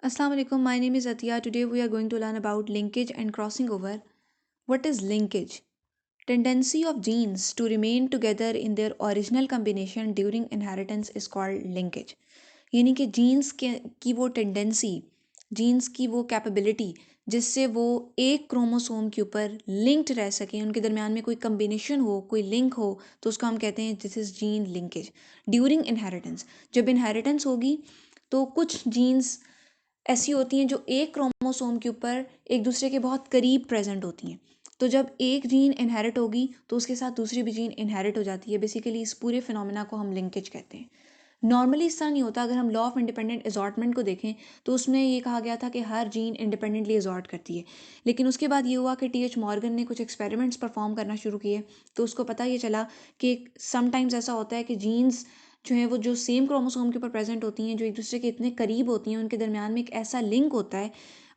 Assalamu alaikum. My name is Atiya. Today we are going to learn about linkage and crossing over. What is linkage? Tendency of genes to remain together in their original combination during inheritance is called linkage. यानी कि jeans की वो tendency, jeans की वो capability जिससे वो एक chromosome के ऊपर लिंक्ड रह सकें, उनके दरमियान में कोई कम्बिनेशन हो, कोई लिंक हो, तो उसको हम कहते हैं this is gene linkage during inheritance. जब इनहेरिटेंस होगी तो कुछ जीन्स ऐसी होती हैं जो एक क्रोमोसोम के ऊपर एक दूसरे के बहुत करीब प्रेजेंट होती हैं। तो जब एक जीन इनहेरिट होगी तो उसके साथ दूसरी भी जीन इनहेरिट हो जाती है। बेसिकली इस पूरे फिनोमेना को हम लिंकेज कहते हैं। नॉर्मली इस तरह नहीं होता। अगर हम लॉ ऑफ इंडिपेंडेंट असॉर्टमेंट को देखें तो उसमें ये कहा गया था कि हर जीन इंडिपेंडेंटली असॉर्ट करती है, लेकिन उसके बाद ये हुआ कि टी.एच. मॉर्गन ने कुछ एक्सपेरिमेंट्स परफॉर्म करना शुरू किए तो उसको पता ये चला कि समटाइम्स ऐसा होता है कि जीन्स जो है वो जो सेम क्रोमोसोम के ऊपर प्रेजेंट होती हैं, जो एक दूसरे के इतने करीब होती हैं, उनके दरमियान में एक ऐसा लिंक होता है,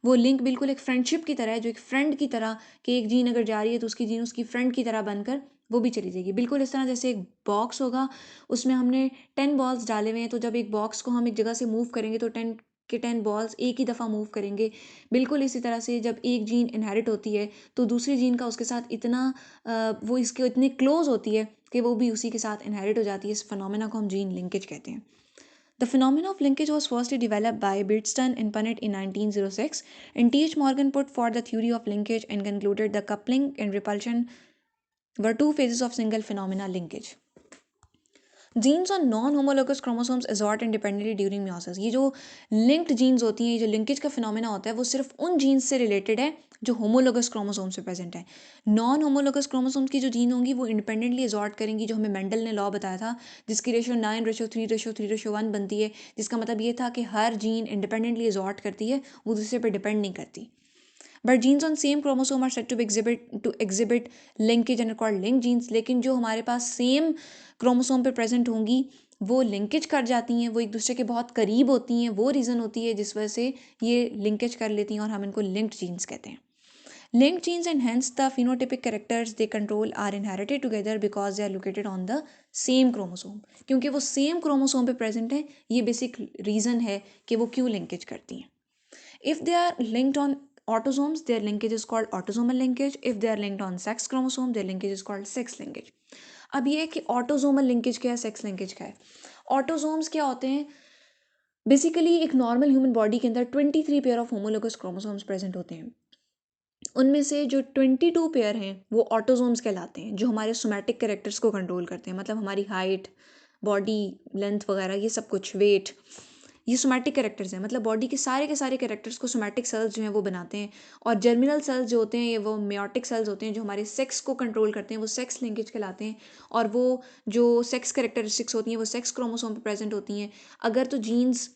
वो लिंक बिल्कुल एक फ्रेंडशिप की तरह है, जो एक फ्रेंड की तरह कि एक जीन अगर जा रही है तो उसकी जीन उसकी फ्रेंड की तरह बनकर वो भी चली जाएगी। बिल्कुल इस तरह जैसे एक बॉक्स होगा, उसमें हमने 10 बॉल्स डाले हुए हैं, तो जब एक बॉक्स को हम एक जगह से मूव करेंगे तो 10 बॉल्स एक ही दफ़ा मूव करेंगे। बिल्कुल इसी तरह से जब एक जीन इनहेरिट होती है तो दूसरी जीन का उसके साथ इतना वो इसके इतनी क्लोज होती है कि वो भी उसी के साथ इनहेरिट हो जाती है। इस फिनोमेना को हम जीन लिंकेज कहते हैं। The phenomena of linkage was firstly developed by Bitston and Punnett in 1906, and T.H. Morgan put forth the theory of linkage and concluded the coupling and repulsion were two phases of single phenomena linkage. Genes और non homologous chromosomes assort independently during meiosis. ये जो linked genes होती हैं, ये जो linkage का phenomena होता है, वो सिर्फ उन जीन्स से रिलेटेड है जो होमोलोगस क्रोमोसोम से प्रेजेंट है। नॉन होमोलोगस क्रोमोसोम्स की जो जीन होंगी वो इंडिपेंडेंटली एजॉर्ट करेंगी, जो हमें मेंडल ने लॉ बताया था, जिसकी रेशो 9:3:3:1 बनती है, जिसका मतलब ये था कि हर जीन इंडिपेंडेंटली एजॉर्ट करती है, वो दूसरे पर डिपेंड नहीं करती। But genes on same chromosome are set to exhibit linkage and called linked genes. लेकिन जो हमारे पास सेम क्रोमोसोम पे प्रेजेंट होंगी वो लिंकेज कर जाती हैं, वो एक दूसरे के बहुत करीब होती हैं। वो रीज़न होती है जिस वजह से ये लिंकेज कर लेती हैं और हम इनको लिंक्ड जीन्स कहते हैं। Linked genes and hence the phenotypic characters they control are inherited together because they are located on the same chromosome। क्योंकि वो सेम क्रोमोसोम पे प्रेजेंट है, ये बेसिक रीज़न है कि वो क्यों लिंकेज करती हैं। If they are linked on autosomes, their linkage is called autosomal linkage. If they are linked on sex chromosome, their linkage is called sex linkage. अब ये है कि ऑटोजोमल लिंकेज क्या है, सेक्स लिंकेज क्या है। ऑटोजोम्स क्या होते हैं? बेसिकली एक नॉर्मल ह्यूमन बॉडी के अंदर 23 pair of homologous chromosomes present होते हैं। उनमें से जो 22 पेयर हैं वो ऑटोजोम्स कहलाते हैं, जो हमारे सोमैटिक कैरेक्टर्स को कंट्रोल करते हैं, मतलब हमारी हाइट, बॉडी लेंथ वगैरह, ये सब कुछ, वेट, ये सोमैटिक कैरेक्टर्स हैं। मतलब बॉडी के सारे कैरेक्टर्स को सोमैटिक सेल्स जो हैं वो बनाते हैं। और जर्मिनल सेल्स जो होते हैं ये वो मेयोटिक सेल्स होते हैं, जो हमारे सेक्स को कंट्रोल करते हैं, वो सेक्स लिंकेज कहलाते हैं। और वो जो सेक्स कैरेक्टरिस्टिक्स होती हैं वो सेक्स क्रोमोसोम पे प्रेजेंट होती हैं। अगर तो जीन्स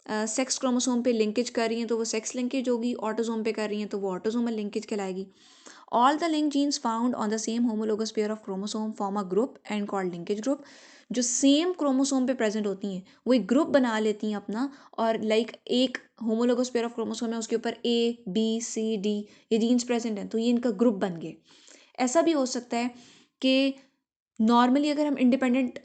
सेक्स क्रोमोसोम पे लिंकेज कर रही हैं तो वो सेक्स लिंकेज होगी, ऑटोसोम पे कर रही हैं तो वो ऑटोसोमल लिंकेज कहलाएगी। All the link genes found on the same homologous pair of chromosome form a group and called linkage group. जो सेम क्रोमोसोम पे प्रेजेंट होती हैं वो एक ग्रुप बना लेती हैं अपना, और लाइक एक होमोलोगस पेयर ऑफ क्रोमोसोम है, उसके ऊपर A B C D ये जीन्स प्रेजेंट हैं, तो ये इनका ग्रुप बन गए। ऐसा भी हो सकता है कि नॉर्मली अगर हम independent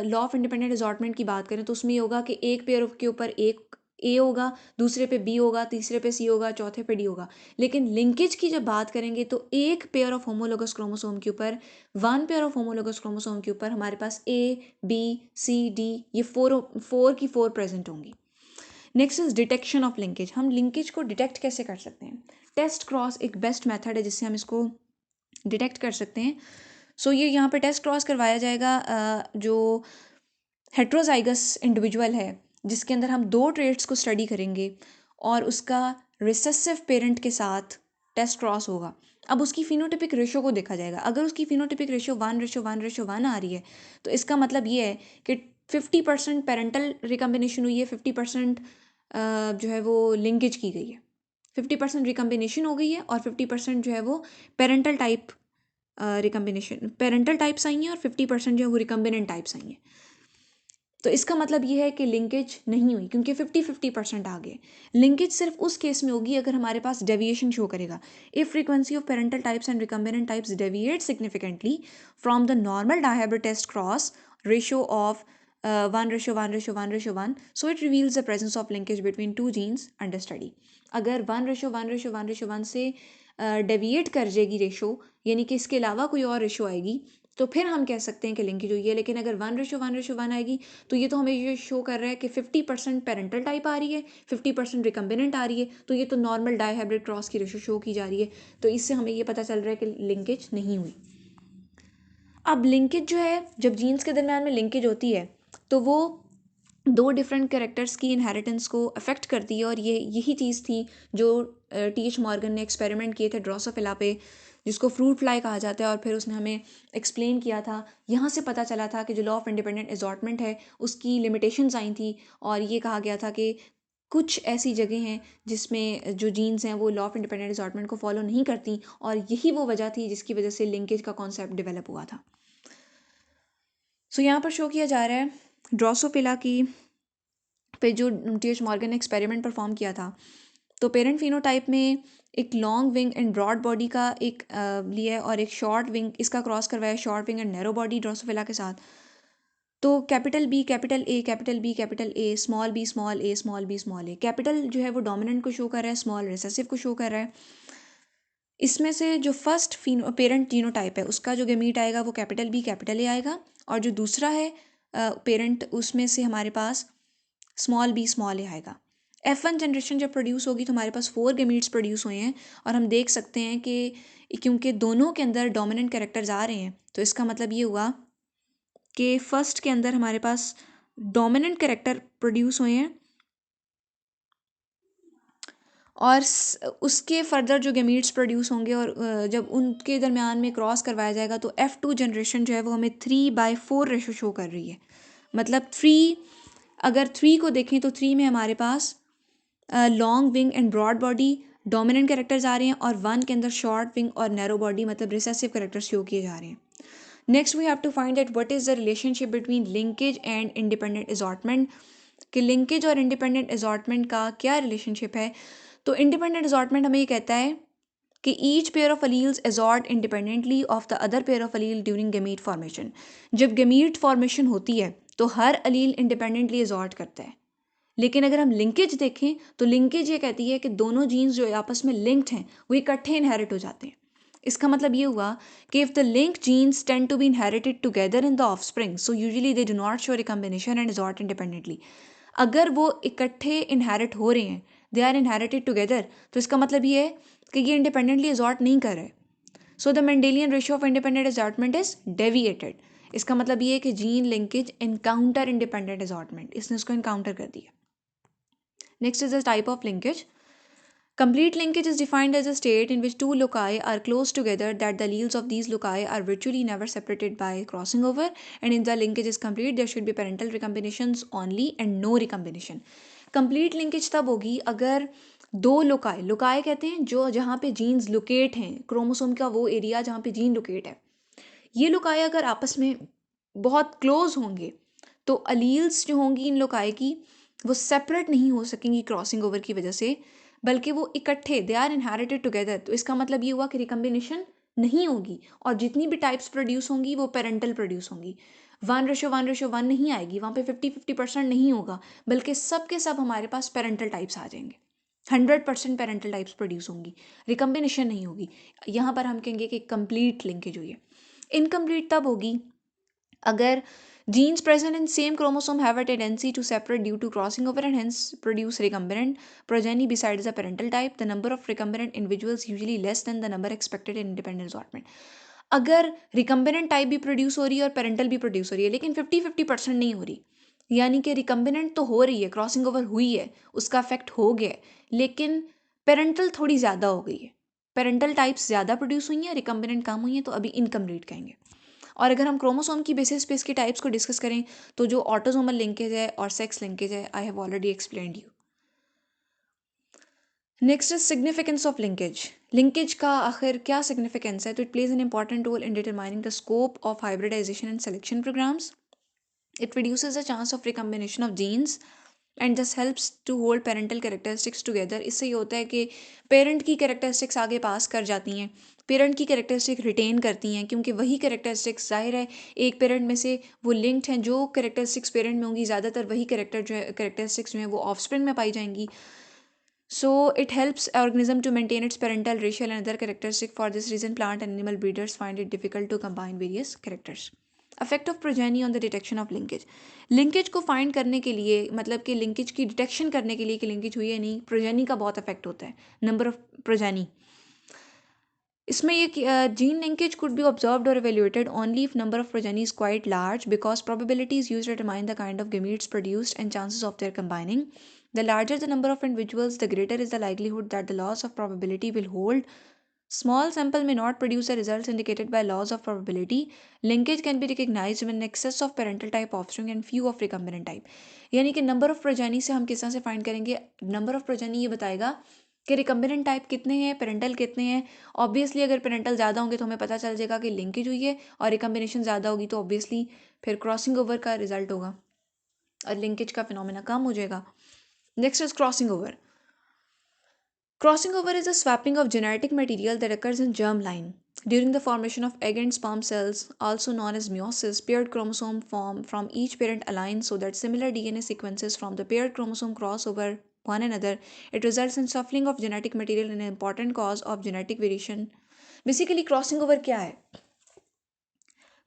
law of independent assortment की बात करें तो उसमें ये होगा कि एक पेयर के ऊपर एक ए होगा, दूसरे पे बी होगा, तीसरे पे सी होगा, चौथे पे डी होगा। लेकिन लिंकेज की जब बात करेंगे तो एक पेयर ऑफ होमोलोगस क्रोमोसोम के ऊपर, one pair of homologous chromosome के ऊपर हमारे पास A B C D ये फोर की फोर प्रेजेंट होंगी। Next is detection of linkage. हम लिंकेज को डिटेक्ट कैसे कर सकते हैं? टेस्ट क्रॉस एक बेस्ट मेथड है जिससे हम इसको डिटेक्ट कर सकते हैं। सो ये यहाँ पे टेस्ट क्रॉस करवाया जाएगा। जो हेट्रोजाइगस इंडिविजुअल है जिसके अंदर हम दो ट्रेट्स को स्टडी करेंगे और उसका रिसेसिव पेरेंट के साथ टेस्ट क्रॉस होगा। अब उसकी फिनोटिपिक रेशो को देखा जाएगा। अगर उसकी फिनोटिपिक रेशो 1:1:1 आ रही है तो इसका मतलब ये है कि 50% पेरेंटल रिकम्बिनेशन हुई है, 50% जो है वो लिंकेज की गई है। 50% रिकम्बिनेशन हो गई है और 50% जो है वो parental type recombination parental types I हैं और 50% जो है वो रिकम्बिनेंट टाइप्स आई हैं। तो इसका मतलब ये है कि लिंकेज नहीं हुई क्योंकि 50-50% आ गए। लिंकेज सिर्फ उस केस में होगी अगर हमारे पास डेविएशन शो करेगा। If frequency of parental types and recombinant types deviate significantly from the normal dihybrid test cross ratio of 1:1:1:1, so it reveals the presence of linkage between two genes under study. अगर 1:1:1:1 से deviate कर जाएगी ratio, यानी कि इसके अलावा कोई और रेशो आएगी, तो फिर हम कह सकते हैं कि लिंकेज हुई है. लेकिन अगर 1:1:1 आएगी तो ये तो हमें ये शो कर रहा है कि 50% पेरेंटल टाइप आ रही है, 50% रिकम्बिनेंट आ रही है, तो ये तो नॉर्मल डाईहाइब्रिड क्रॉस की रेशो शो की जा रही है. तो इससे हमें ये पता चल रहा है कि लिंकेज नहीं हुई. अब लिंकेज जो है, जब जीन्स के दरम्यान में लिंकेज होती है तो वो दो डिफरेंट कैरेक्टर्स की इनहेरिटेंस को अफेक्ट करती है. और यही चीज़ थी जो टी.एच. मॉर्गन ने एक्सपेरिमेंट किए थे ड्रोसोफिला पे, जिसको फ्रूट फ्लाई कहा जाता है. और फिर उसने हमें एक्सप्लेन किया था. यहाँ से पता चला था कि जो लॉ ऑफ इंडिपेंडेंट असॉर्टमेंट है उसकी लिमिटेशंस आई थी. और ये कहा गया था कि कुछ ऐसी जगह हैं जिसमें जो जीन्स हैं वो लॉ ऑफ इंडिपेंडेंट असॉर्टमेंट को फॉलो नहीं करती. और यही वो वजह थी जिसकी वजह से लिंकेज का कॉन्सेप्ट डेवलप हुआ था. सो यहाँ पर शो किया जा रहा है ड्रोसोफिला की पे जो टी.एच. मॉर्गन ने एक्सपेरिमेंट परफॉर्म किया था. तो पेरेंट फिनोटाइप में एक long wing and broad body का एक लिया है और एक शॉर्ट विंग इसका क्रॉस करवाया, short wing and narrow body drosophila के साथ. तो capital B capital A capital B capital A, small b small a small b small a. Capital जो है वो डोमिनेंट को शो कर रहा है, स्मॉल रिसेसिव को शो कर रहा है. इसमें से जो फर्स्ट पेरेंट जीनोटाइप है उसका जो गेमीट आएगा वो कैपिटल बी कैपिटल ए आएगा. और जो दूसरा है पेरेंट, उसमें से हमारे पास स्मॉल बी स्मॉल ए आएगा. F1 जनरेशन जब प्रोड्यूस होगी तो हमारे पास 4 गेमीट्स प्रोड्यूस हुए हैं. और हम देख सकते हैं कि क्योंकि दोनों के अंदर डोमिनेंट कैरेक्टर्स आ रहे हैं तो इसका मतलब ये हुआ कि फर्स्ट के अंदर हमारे पास डोमिनेंट कैरेक्टर प्रोड्यूस हुए हैं. और उसके फर्दर जो गेमीट्स प्रोड्यूस होंगे और जब उनके दरमियान में क्रॉस करवाया जाएगा तो F2 जनरेशन जो है वो हमें 3/4 रेशो शो कर रही है. मतलब 3, अगर 3 को देखें तो 3 में हमारे पास long wing and broad body dominant characters आ रहे हैं और 1 के अंदर शॉर्ट विंग और नैरो बॉडी मतलब रिसेसिव कैरेक्टर्स शो किए जा रहे हैं. Next we have to find that what is the relationship between linkage and independent assortment, कि लिंकेज और इंडिपेंडेंट असॉर्टमेंट का क्या रिलेशनशिप है. तो इंडिपेंडेंट असॉर्टमेंट हमें ये कहता है कि each pair of alleles assort independently of the other pair of allele during gamete formation. जब गेमीट फॉर्मेशन होती है तो हर अलील इंडिपेंडेंटली असॉर्ट करता है. लेकिन अगर हम लिंकेज देखें तो लिंकेज ये कहती है कि दोनों जीन्स जो आपस में लिंक्ड हैं वो इकट्ठे इनहेरिट हो जाते हैं. इसका मतलब ये हुआ कि if the link genes tend to be inherited together in the offspring so usually they do not show recombination and assort independently. अगर वो इकट्ठे इनहेरिट हो रहे हैं, दे आर इनहेरिटेड टुगेदर, तो इसका मतलब ये है कि ये इंडिपेंडेंटली असॉर्ट नहीं कर रहे. So the Mendelian ratio of independent assortment is deviated. इसका मतलब ये है कि gene linkage encounter independent assortment, इसने उसको इनकाउंटर कर दिया. Next is the type of linkage. Complete linkage is defined as a state in which two loci are close together that the alleles of these loci are virtually never separated by crossing over, and if the linkage is complete there should be parental recombinations only and no recombination. Complete linkage तब होगी अगर दो loci, loci कहते हैं जो जहाँ पे jeans locate हैं, क्रोमोसोम का वो एरिया जहाँ पे जीन लोकेट है, ये लोकाई अगर आपस में बहुत क्लोज होंगे तो अलील्स जो होंगी इन लोकाई की वो सेपरेट नहीं हो सकेंगी क्रॉसिंग ओवर की वजह से, बल्कि वो इकट्ठे दे आर इनहेरिटेड टुगेदर. तो इसका मतलब ये हुआ कि रिकम्बिनेशन नहीं होगी और जितनी भी टाइप्स प्रोड्यूस होंगी वो पेरेंटल प्रोड्यूस होंगी. 1:1:1 नहीं आएगी, वहाँ पे 50-50% नहीं होगा, बल्कि सब के सब हमारे पास पेरेंटल टाइप्स आ जाएंगे. 100% पेरेंटल टाइप्स प्रोड्यूस होंगी, रिकम्बिनेशन नहीं होगी. यहाँ पर हम कहेंगे कि कंप्लीट लिंकेज हुई है. इनकम्प्लीट तब होगी अगर genes present in same chromosome have a tendency to separate due to crossing over and hence produce recombinant progeny besides the parental type. The number of recombinant individuals usually less than the number expected in independent assortment. अगर recombinant type भी produce हो रही है और parental भी produce हो रही है लेकिन 50-50% नहीं हो रही, यानी कि रिकम्बिनेंट तो हो रही है, क्रॉसिंग ओवर हुई है, उसका इफेक्ट हो गया है, लेकिन पेरेंटल थोड़ी ज़्यादा हो गई है, पेरेंटल टाइप्स ज़्यादा प्रोड्यूस हुई हैं, रिकम्बिनेंट कम हुई हैं, तो अभी इनकम्प्लीट कहेंगे. और अगर हम क्रोमोसोम की बेसिस पे इसकी टाइप्स को डिस्कस करें तो जो ऑटोसोमल लिंकेज है और सेक्स लिंकेज है, I have already explained you. Next is significance of linkage. Linkage का आखिर क्या सिग्निफिकेंस है? तो it plays an important role in determining the scope of hybridisation and selection programmes. It reduces the chance of recombination of genes and this helps to hold parental characteristics together. इससे ये होता है कि parent की characteristics आगे पास कर जाती हैं, पेरेंट की कैरेक्टरिस्टिक रिटेन करती हैं, क्योंकि वही कैरेक्टरिस्टिक्स जाहिर है एक पेरेंट में से वो लिंक्ड हैं, जो कैरेक्टरिस्टिक्स पेरेंट में होंगी ज़्यादातर वही कैरेक्टरिस्टिक्स जो है वो ऑफस्प्रिंग में पाई जाएंगी। So it helps organism to maintain its parental, racial, and other characteristic. For this reason, plant and animal breeders find it difficult to combine various characters. Effect of progeny on the detection of linkage. Linkage को find करने के लिए, मतलब कि linkage की detection करने के लिए कि लिंकेज हुई है नहीं, प्रोजेनी का बहुत इफेक्ट होता है, नंबर ऑफ प्रोजेनी। इसमें ये gene linkage could be observed और evaluated only if number of progeny is quite large, because probability is used to determine the kind of gametes produced and chances of their combining. The larger the number of individuals, the greater is the likelihood that the laws of probability will hold. Small sample may not produce the results indicated by laws of probability. Linkage can be recognized when excess of parental type offspring and few of recombinant type. यानी कि number of progeny से हम किस तरह से find करेंगे? Number of progeny ये बताएगा कि रिकम्बिनेंट टाइप कितने हैं, पेरेंटल कितने हैं। ऑब्वियसली अगर पेरेंटल ज़्यादा होंगे तो हमें पता चल जाएगा कि लिंकेज हुई है, और रिकम्बिनेशन ज़्यादा होगी तो ऑब्वियसली फिर क्रॉसिंग ओवर का रिजल्ट होगा और लिंकेज का फिनोमेना कम हो जाएगा। Next is crossing over. Crossing over is a swapping of genetic material that occurs in germline. During the formation of egg and sperm cells, also known as meiosis, paired chromosomes form from each parent aligned so that similar DNA sequences from the paired chromosome cross over one another. It results in shuffling of genetic material, an important cause of genetic variation. Basically, crossing over क्या है?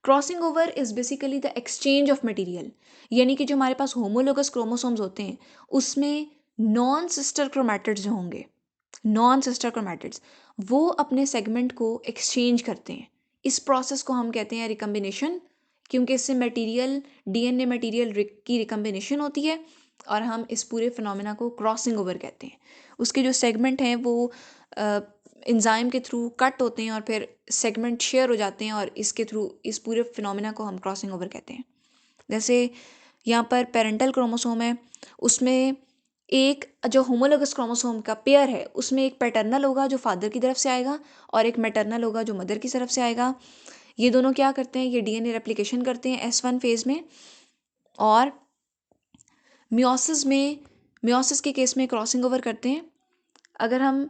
Crossing over is basically the exchange of material, यानी कि जो हमारे पास homologous chromosomes होते हैं उसमें non sister chromatids जो होंगे, नॉन सिस्टर क्रोमैटिड्स, वो अपने सेगमेंट को एक्सचेंज करते हैं। इस प्रोसेस को हम कहते हैं रिकम्बिनेशन, क्योंकि इससे मटेरियल, डीएनए मटेरियल की रिकम्बिनेशन होती है, और हम इस पूरे फिनोमेना को क्रॉसिंग ओवर कहते हैं। उसके जो सेगमेंट हैं वो एंजाइम के थ्रू कट होते हैं और फिर सेगमेंट शेयर हो जाते हैं, और इसके थ्रू इस पूरे फिनोमेना को हम क्रॉसिंग ओवर कहते हैं। जैसे यहाँ पर पेरेंटल क्रोमोसोम है, उसमें एक जो होमोलोगस क्रोमोसोम का पेयर है उसमें एक पैटर्नल होगा जो फादर की तरफ से आएगा, और एक मैटर्नल होगा जो मदर की तरफ से आएगा। ये दोनों क्या करते हैं? ये डीएनए रेप्लिकेशन करते हैं S1 फेज में, और मियोसिस के केस में क्रॉसिंग ओवर करते हैं। अगर हम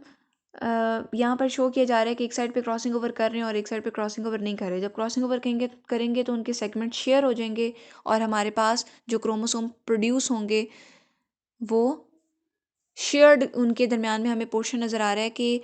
यहाँ पर शो किया जा रहा है कि एक साइड पे क्रॉसिंग ओवर कर रहे हैं और एक साइड पे क्रॉसिंग ओवर नहीं कर रहे। जब क्रॉसिंग ओवर करेंगे तो उनके सेगमेंट शेयर हो जाएंगे, और हमारे पास जो क्रोमोसोम प्रोड्यूस होंगे वो शेयर्ड, उनके दरमियान में हमें पोर्शन नज़र आ रहा है कि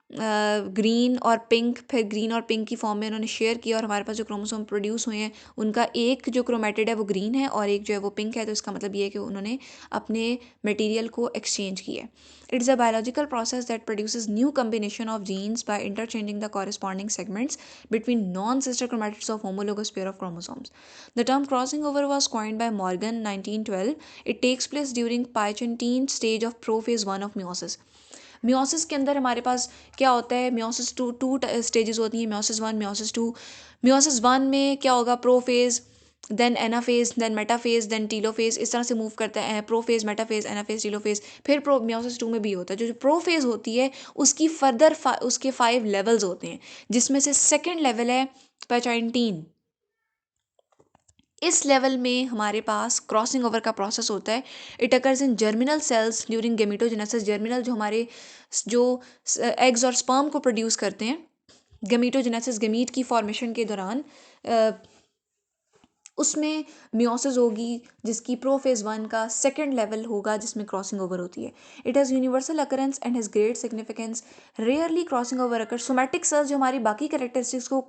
ग्रीन और पिंक, फिर ग्रीन और पिंक की फॉर्म में उन्होंने शेयर किया, और हमारे पास जो क्रोमोसोम प्रोड्यूस हुए हैं उनका एक जो क्रोमेटिड है वो ग्रीन है और एक जो है वो पिंक है। तो इसका मतलब ये है कि उन्होंने अपने मटेरियल को एक्सचेंज किया है। It's a biological process that produces new combination of genes by interchanging the corresponding segments between non sister chromatids of homologous pair of chromosomes. The term crossing over was coined by Morgan 1912. It takes place during Peyronie stage of prophase 1 of meiosis. Meiosis के अंदर हमारे पास क्या होता है? Meiosis to stages होती हैं, meiosis one, meiosis two. Meiosis one में क्या होगा? Prophase, then anaphase, then metaphase, then telophase, इस तरह से मूव करता है। Prophase, metaphase, anaphase, telophase. फिर मियोसिस टू में भी होता है। जो प्रोफेज होती है उसकी फर्दर उसके 5 लेवल्स होते हैं, जिसमें से सेकेंड लेवल है पैचाइनटीन। इस लेवल में हमारे पास क्रॉसिंग ओवर का प्रोसेस होता है। It occurs in germinal cells during gametogenesis. Germinal जो हमारे जो एग्स और स्पर्म को प्रोड्यूस करते हैं, गेमिटोजेनेसिस, गेमीट की फॉर्मेशन के दौरान उसमें मियोसिस होगी, जिसकी प्रोफेज 1 का सेकेंड लेवल होगा जिसमें क्रॉसिंग ओवर होती है। It has universal occurrence and has great significance. Rarely crossing over occur. Somatic cells जो हमारी बाकी कैरेक्टरिस्टिक्स को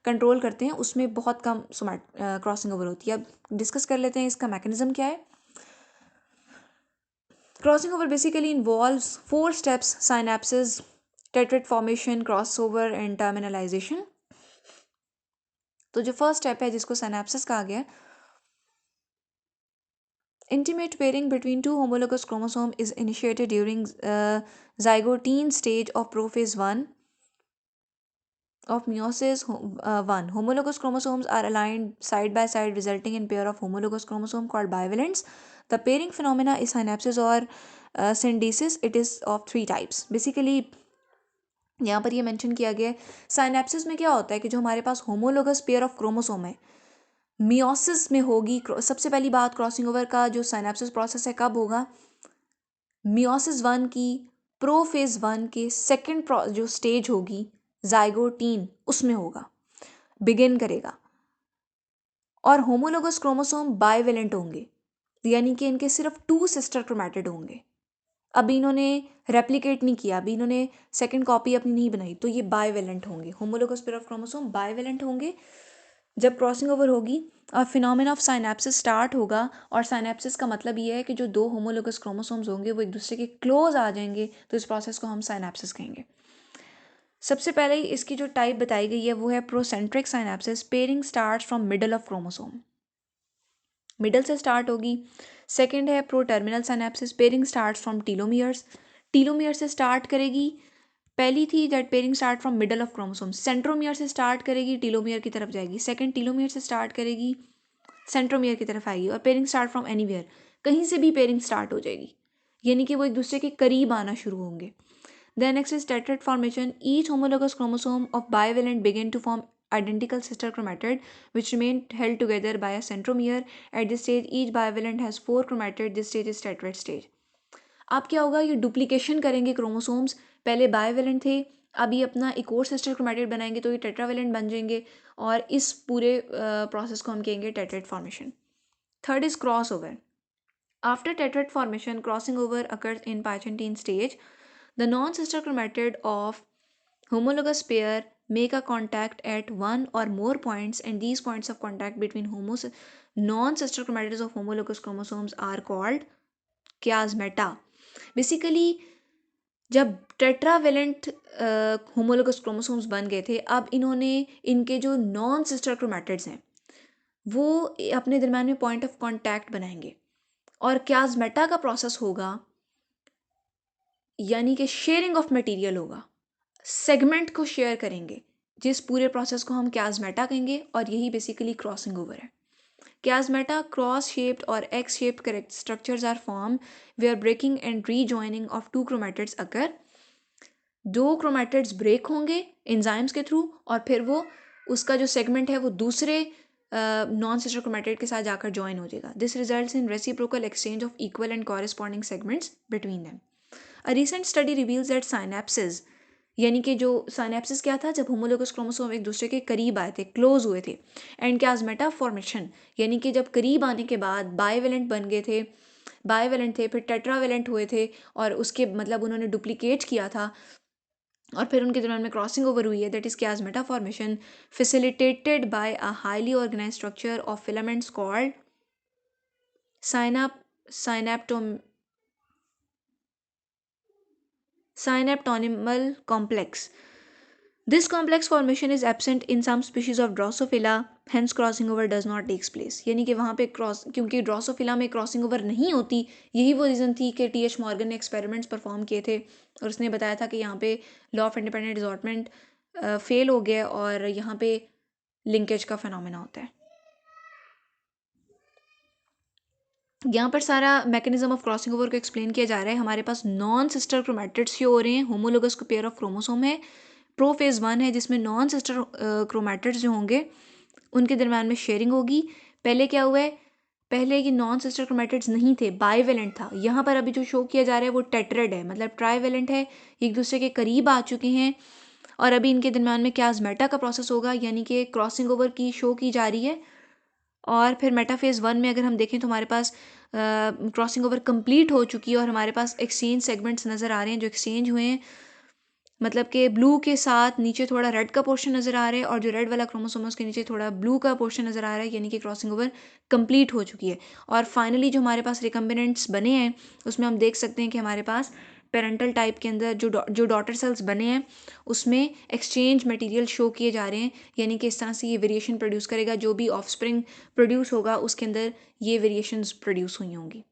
कंट्रोल करते हैं उसमें बहुत कम क्रॉसिंग ओवर होती है। अब डिस्कस कर लेते हैं इसका मैकेनिज्म क्या है। Crossing over basically involves 4 steps: synapsis, tetrad formation, cross over and terminalisation. तो जो फर्स्ट स्टेप है जिसको साइनेप्सिस कहा गया है, intimate pairing between two homologous chromosomes is initiated during zygotine stage of prophase 1 of meiosis 1. Homologous chromosomes are aligned side by side, resulting in pair of homologous chromosomes called bivalents. The pairing phenomena is synapsis or syndesis. It is of 3 types. Basically यहाँ पर ये mention किया गया है, synapsis में क्या होता है कि जो हमारे पास होमोलोगस पेयर ऑफ क्रोमोसोम है मियोसिस में होगी। सबसे पहली बात, क्रॉसिंग ओवर का जो साइनेप्सिस प्रोसेस है कब होगा? मियोसिस 1 की प्रोफेज 1 के सेकेंड जो स्टेज होगी जाइगोटीन, उसमें होगा, बिगिन करेगा। और होमोलोगस क्रोमोसोम बाइवेलेंट होंगे, यानी कि इनके सिर्फ 2 सिस्टर क्रोमैटिड होंगे। अभी इन्होंने रेप्लिकेट नहीं किया, अभी इन्होंने सेकंड कॉपी अपनी नहीं बनाई, तो ये बाइवेलेंट होंगे। Homologous pair of chromosome bivalent होंगे जब क्रॉसिंग ओवर होगी और फिनोमेना ऑफ साइनेप्सिस स्टार्ट होगा। और साइनेप्सिस का मतलब ये है कि जो 2 होमोलोगस क्रोमोसोम्स होंगे वो एक दूसरे के क्लोज आ जाएंगे, तो इस प्रोसेस को हम साइनेप्सिस कहेंगे। सबसे पहले ही इसकी जो टाइप बताई गई है वो है procentric synapsis. Pairing starts from middle of chromosome, middle से स्टार्ट होगी। सेकंड है proterminal synapsis. Pairing starts from telomeres, telomere से स्टार्ट करेगी। पहली थी that pairing start from middle of chromosome, centromere से स्टार्ट करेगी, टीलोमियर की तरफ जाएगी। सेकंड टीलोमियर से स्टार्ट करेगी, सेंट्रोमियर की तरफ आएगी। और पेयरिंग स्टार्ट फ्रॉम एनीवेयर, कहीं से भी पेयरिंग स्टार्ट हो जाएगी, यानी कि वो एक दूसरे के करीब आना शुरू होंगे। Then next is tetrad formation. Each homologous chromosome of bivalent begin to form identical sister chromatid which remain held together by a centromere. At this stage, each bivalent has 4 chromatid. This stage is tetrad stage. अब क्या होगा, ये duplication करेंगे chromosomes. पहले bivalent थे, अभी अपना एक और सिस्टर क्रोमैटिड बनाएंगे तो ये टेट्रावेलेंट बन जाएंगे, और इस पूरे प्रोसेस को हम कहेंगे tetrad formation. Third is cross over. After tetrad formation, crossing over occurs in Pachantine stage. The non-sister chromatid of homologous pair make a contact at one or more points, and these points of contact between non-sister chromatids of homologous chromosomes are called chiasmata. Basically, जब tetravalent homologous chromosomes बन गए थे, अब इन्होंने इनके जो non sister chromatids हैं वो अपने दरम्यान में पॉइंट ऑफ कांटेक्ट बनाएंगे, और क्याज़मेटा का प्रोसेस होगा, यानी कि शेयरिंग ऑफ मटेरियल होगा, सेगमेंट को शेयर करेंगे, जिस पूरे प्रोसेस को हम क्याज़मेटा कहेंगे, और यही बेसिकली क्रॉसिंग ओवर है। Chiasmata cross-shaped or X-shaped correct structures are formed where breaking and rejoining of 2 chromatids occur. 2 chromatids break होंगे एंजाइम्स के थ्रू, और फिर वो उसका जो सेगमेंट है वो दूसरे नॉन सिस्टर क्रोमैटिड के साथ जाकर ज्वाइन हो जाएगा. This results in reciprocal exchange of equal and corresponding segments between them. A recent study reveals that synapsis, यानी कि जो साइनेप्सिस क्या था, जब होमोलोगस क्रोमोसोम एक दूसरे के करीब आए थे, क्लोज हुए थे, एंड क्याज़मेटा फॉर्मेशन, यानी कि जब करीब आने के बाद बाइवेलेंट बन गए थे, बाइवेलेंट थे, फिर टेट्रावेलेंट हुए थे, और उसके मतलब उन्होंने डुप्लीकेट किया था, और फिर उनके दरम्यान में क्रॉसिंग ओवर हुई है, that is chiasmata formation facilitated by a highly organised structure of filaments called synaptonymal complex. This complex formation is absent in some species of Drosophila, hence crossing over does not takes place. यानी कि वहाँ पे क्योंकि Drosophila में crossing over नहीं होती, यही वो रीज़न थी कि टी.एच. मॉर्गन ने एक्सपेरिमेंट्स परफॉर्म किए थे, और उसने बताया था कि यहाँ पे लॉ ऑफ इंडिपेंडेंट रिजॉर्टमेंट फेल हो गया, और यहाँ पे लिंकेज का फिनोमेना होता है। यहाँ पर सारा मैकेनिज्म ऑफ क्रॉसिंग ओवर को एक्सप्लेन किया जा रहा है। हमारे पास नॉन सिस्टर क्रोमैटिड्स शो हो रहे हैं, होमोलोगस को पेयर ऑफ क्रोमोसोम है, प्रोफेज 1 है जिसमें नॉन सिस्टर क्रोमैटिड्स जो होंगे उनके दरम्यान में शेयरिंग होगी। पहले क्या हुआ है, पहले कि नॉन सिस्टर क्रोमैटिड्स नहीं थे, बाइवेलेंट था। यहाँ पर अभी जो शो किया जा रहा है वो टेट्रेड है, मतलब ट्राइवेलेंट है, एक दूसरे के करीब आ चुके हैं, और अभी इनके दरम्यान में क्याज़मेटा का प्रोसेस होगा, यानी कि क्रॉसिंग ओवर की शो की जा रही है। और फिर मेटाफेज़ 1 में अगर हम देखें तो हमारे पास क्रॉसिंग ओवर कंप्लीट हो चुकी है, और हमारे पास एक्सचेंज सेगमेंट्स नज़र आ रहे हैं जो एक्सचेंज हुए हैं, मतलब कि ब्लू के साथ नीचे थोड़ा रेड का पोर्शन नज़र आ रहा है, और जो रेड वाला क्रोमोसोम है उसके नीचे थोड़ा ब्लू का पोर्शन नज़र आ रहा है, यानी कि क्रॉसिंग ओवर कंप्लीट हो चुकी है। और फाइनली जो हमारे पास रिकम्बिनेंट्स बने हैं उसमें हम देख सकते हैं कि हमारे पास पेरेंटल टाइप के अंदर जो डॉटर सेल्स बने हैं उसमें एक्सचेंज मटेरियल शो किए जा रहे हैं, यानी कि इस तरह से ये वेरिएशन प्रोड्यूस करेगा, जो भी ऑफस्प्रिंग प्रोड्यूस होगा उसके अंदर ये वेरिएशंस प्रोड्यूस हुई होंगी।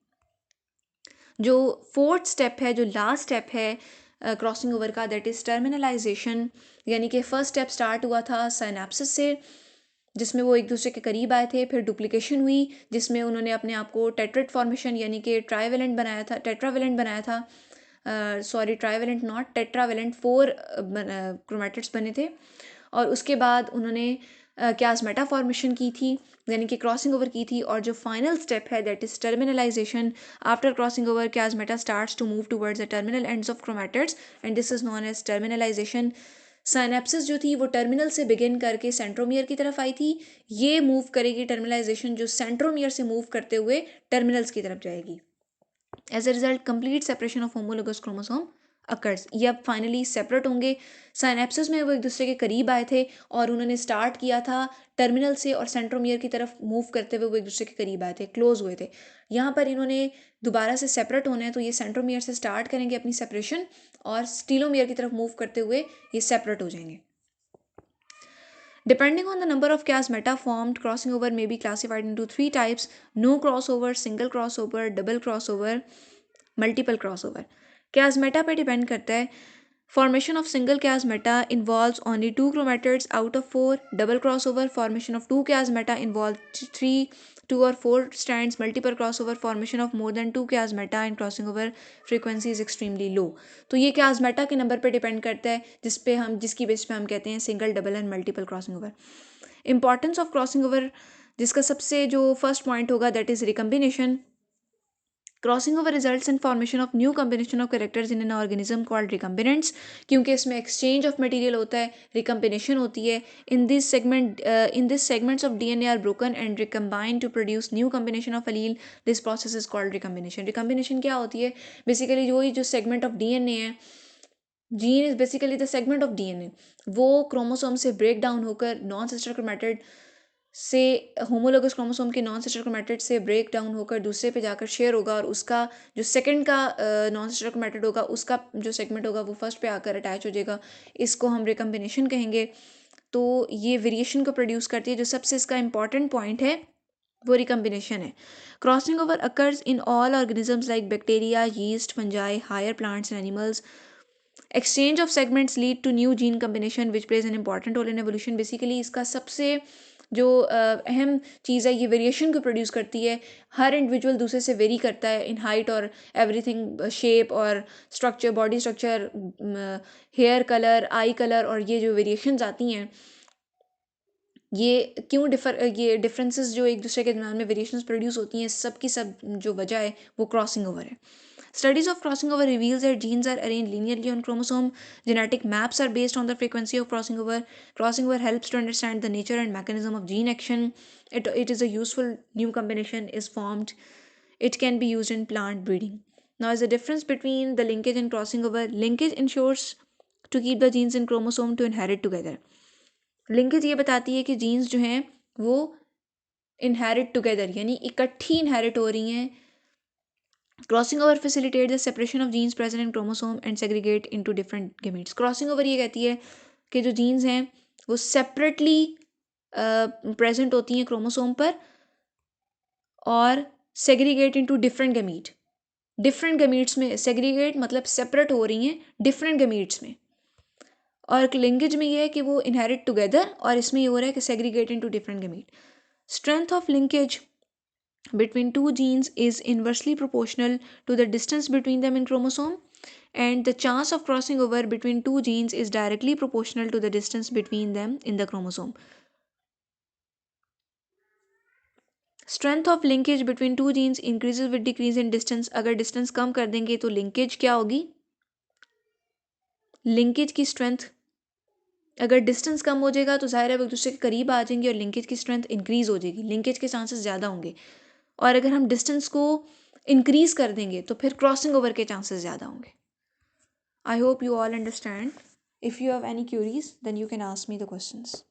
जो फोर्थ स्टेप है, जो लास्ट स्टेप है क्रॉसिंग ओवर का, दैट इज़ टर्मिनलाइजेशन, यानी कि फर्स्ट स्टेप स्टार्ट हुआ था साइनेप्सिस से, जिसमें वो एक दूसरे के करीब आए थे, फिर डुप्लीकेशन हुई जिसमें उन्होंने अपने आप को टेट्रेड फॉर्मेशन यानी कि ट्राइवेलेंट बनाया था, टेट्रावेलेंट बनाया था, sorry trivalent not tetravalent, 4 chromatids बने थे, और उसके बाद उन्होंने क्याज़मेटा फॉर्मेशन की थी, यानी कि क्रॉसिंग ओवर की थी, और जो फाइनल स्टेप है that is terminalisation. After crossing over chiasmata starts to move towards the terminal ends of chromatids and this is known as terminalisation. Synapsis जो थी वो टर्मिनल से बिगिन करके सेंट्रोमियर की तरफ आई थी. ये मूव करेगी टर्मिनलाइजेशन जो सेंट्रोमियर से मूव करते हुए टर्मिनल्स की तरफ जाएगी. As a result complete separation of homologous chromosome occurs. ये अब फाइनली सेपरेट होंगे. साइनेप्सिस में वो एक दूसरे के करीब आए थे और उन्होंने स्टार्ट किया था टर्मिनल से और सेंट्रोमियर की तरफ मूव करते हुए वो एक दूसरे के करीब आए थे, क्लोज हुए थे. यहाँ पर इन्होंने दोबारा से सेपरेट होना है तो ये सेंट्रोमियर से स्टार्ट करेंगे अपनी सेपरेशन और स्टीलोमियर की तरफ मूव करते हुए ये सेपरेट हो जाएंगे. Depending on the number of chiasmata formed, crossing over may be classified into three types: no crossover, single crossover, double crossover, multiple crossover. Chiasmata पे depend करता है. Formation of single chiasmata involves only 2 chromatids out of 4. Double crossover formation of 2 chiasmata involves 3, 2 or 4 strands. Multiple crossover formation of more than 2 chiasmata and crossing over frequency is extremely low. तो ये chiasmata के number पे depend करता है जिसकी base पे हम कहते हैं single, double and multiple crossing over. Importance of crossing over, जिसका सबसे जो फर्स्ट पॉइंट होगा that is recombination. Crossing over results in formation of new combination of characters in an organism called recombinants. क्योंकि इसमें एक्सचेंज ऑफ मटेरियल होता है, recombination होती है. In this segments of DNA are broken and recombined to produce new combination of allele. This process is called recombination. Recombination क्या होती है? Basically जो सेगमेंट ऑफ डीएनए है, gene is basically the segment of DNA, वो chromosome से break down होकर non sister chromatid से homologous chromosome के नॉन सिस्टर क्रोमैटिड से ब्रेक डाउन होकर दूसरे पे जाकर शेयर होगा और उसका जो सेकंड का नॉन सिस्टर क्रोमैटिड होगा उसका जो सेगमेंट होगा वो फर्स्ट पे आकर अटैच हो जाएगा. इसको हम रिकम्बिनेशन कहेंगे. तो ये वेरिएशन को प्रोड्यूस करती है. जो सबसे इसका इंपॉर्टेंट पॉइंट है वो रिकम्बिनेशन है. Crossing over occurs in all organisms like bacteria, yeast, fungi, higher plants and animals. Exchange of segments lead to new gene combination which plays an important role in evolution. Basically इसका सबसे जो अहम चीज़ है ये variation को produce करती है. हर individual दूसरे से वेरी करता है इन हाइट और एवरीथिंग, शेप और structure, body structure, hair colour, eye colour, और ये जो वेरिएशंस आती हैं ये डिफरेंसेस जो एक दूसरे के दरम्यान में वेरिएशंस प्रोड्यूस होती हैं, सब की सब जो वजह है वो क्रॉसिंग ओवर है. Studies of crossing over reveals that genes are arranged linearly on chromosome. Genetic maps are based on the frequency of crossing over. Crossing over helps to understand the nature and mechanism of gene action. It is a useful new combination is formed. It can be used in plant breeding. Now, is the difference between the linkage and crossing over. Linkage ensures to keep the genes in chromosome to inherit together. Linkage ये बताती है कि jeans जो हैं वो inherit together यानी इकट्ठी inherit हो रही हैं. Crossing over facilitate the separation of genes present in chromosome and segregate into different gametes. Crossing over ये कहती है कि जो जीन्स हैं वो सेपरेटली प्रेजेंट होती हैं क्रोमोसोम पर और segregate into different gamete. Different gametes में सेग्रीगेट मतलब सेपरेट हो रही हैं डिफरेंट गेमीट्स में. और लिंकेज में ये है कि वो इनहेरिट टुगेदर, और इसमें ये हो रहा है कि segregate into different gamete. Strength of linkage between two genes is inversely proportional to the distance between them in chromosome, and the chance of crossing over between two genes is directly proportional to the distance between them in the chromosome. Strength of linkage between two genes increases with decrease in distance. अगर distance कम कर देंगे तो linkage क्या होगी? linkage की strength अगर distance कम हो जाएगा तो ज़ाहिर है वो एक दूसरे के करीब आ जाएंगे और लिंकेज की स्ट्रेंथ इंक्रीज हो जाएगी, लिंकेज के चांसेस ज़्यादा होंगे. और अगर हम डिस्टेंस को इंक्रीज कर देंगे तो फिर क्रॉसिंग ओवर के चांसेस ज़्यादा होंगे. I hope you all understand. If you have any queries then you can ask me the questions.